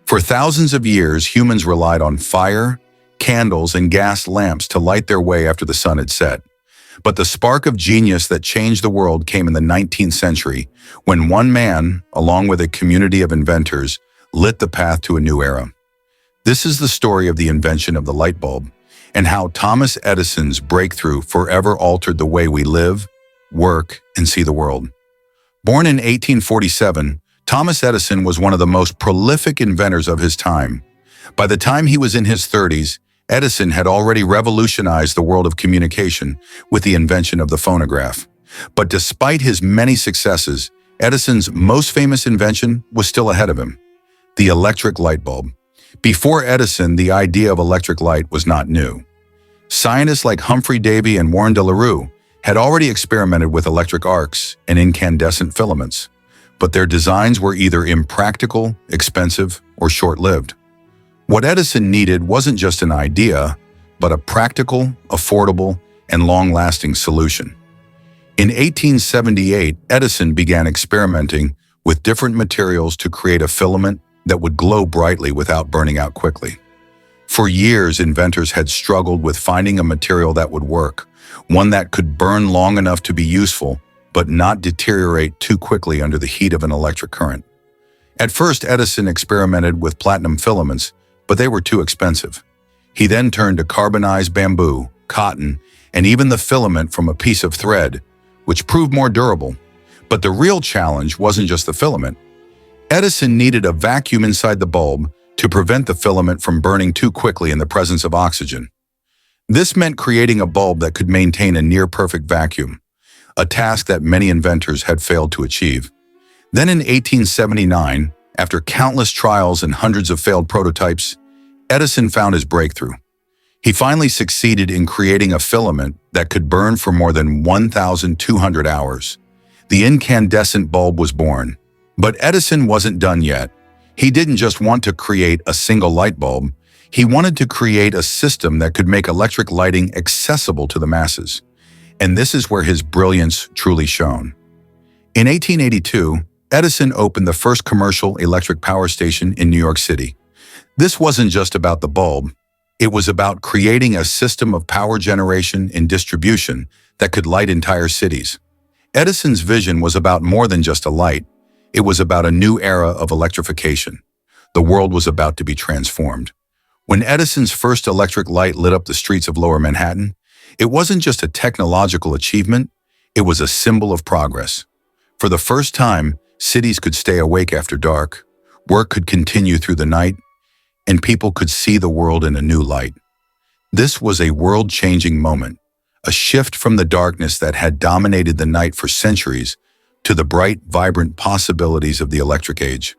For thousands of years, humans relied on fire, candles, and gas lamps to light their way after the sun had set. But the spark of genius that changed the world came in the 19th century, when one man, along with a community of inventors, lit the path to a new era. This is the story of the invention of the light bulb, and how Thomas Edison's breakthrough forever altered the way we live, work, and see the world. Born in 1847, Thomas Edison was one of the most prolific inventors of his time. By the time he was in his 30s, Edison had already revolutionized the world of communication with the invention of the phonograph. But despite his many successes, Edison's most famous invention was still ahead of him: the electric light bulb. Before Edison, the idea of electric light was not new. Scientists like Humphrey Davy and Warren de la Rue had already experimented with electric arcs and incandescent filaments, but their designs were either impractical, expensive, or short-lived. What Edison needed wasn't just an idea, but a practical, affordable, and long-lasting solution. In 1878, Edison began experimenting with different materials to create a filament that would glow brightly without burning out quickly. For years, inventors had struggled with finding a material that would work, one that could burn long enough to be useful, but not deteriorate too quickly under the heat of an electric current. At first, Edison experimented with platinum filaments, but they were too expensive. He then turned to carbonized bamboo, cotton, and even the filament from a piece of thread, which proved more durable. But the real challenge wasn't just the filament. Edison needed a vacuum inside the bulb to prevent the filament from burning too quickly in the presence of oxygen. This meant creating a bulb that could maintain a near-perfect vacuum, a task that many inventors had failed to achieve. Then in 1879, after countless trials and hundreds of failed prototypes, Edison found his breakthrough. He finally succeeded in creating a filament that could burn for more than 1,200 hours. The incandescent bulb was born. But Edison wasn't done yet. He didn't just want to create a single light bulb. He wanted to create a system that could make electric lighting accessible to the masses. And this is where his brilliance truly shone. In 1882, Edison opened the first commercial electric power station in New York City. This wasn't just about the bulb. It was about creating a system of power generation and distribution that could light entire cities. Edison's vision was about more than just a light. It was about a new era of electrification. The world was about to be transformed. When Edison's first electric light lit up the streets of Lower Manhattan, it wasn't just a technological achievement, it was a symbol of progress. For the first time, cities could stay awake after dark, work could continue through the night, and people could see the world in a new light. This was a world-changing moment, a shift from the darkness that had dominated the night for centuries to the bright, vibrant possibilities of the electric age.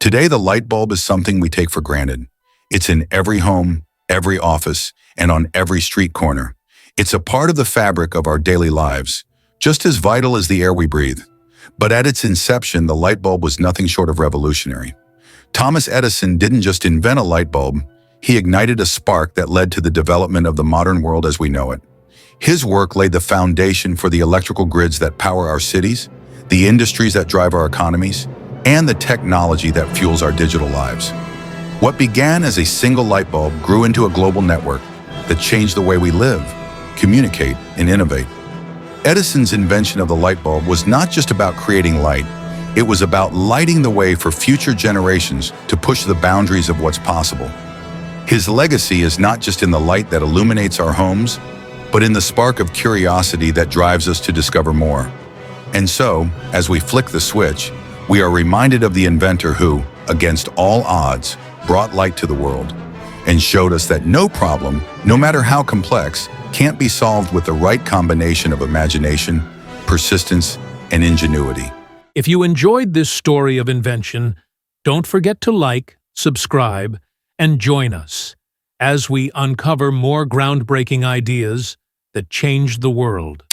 Today, the light bulb is something we take for granted. It's in every home, every office, and on every street corner. It's a part of the fabric of our daily lives, just as vital as the air we breathe. But at its inception, the light bulb was nothing short of revolutionary. Thomas Edison didn't just invent a light bulb, he ignited a spark that led to the development of the modern world as we know it. His work laid the foundation for the electrical grids that power our cities, the industries that drive our economies, and the technology that fuels our digital lives. What began as a single light bulb grew into a global network that changed the way we live, communicate, and innovate. Edison's invention of the light bulb was not just about creating light, it was about lighting the way for future generations to push the boundaries of what's possible. His legacy is not just in the light that illuminates our homes, but in the spark of curiosity that drives us to discover more. And so, as we flick the switch, we are reminded of the inventor who, against all odds, brought light to the world and showed us that no problem, no matter how complex, can't be solved with the right combination of imagination, persistence, and ingenuity. If you enjoyed this story of invention, don't forget to like, subscribe, and join us as we uncover more groundbreaking ideas that changed the world.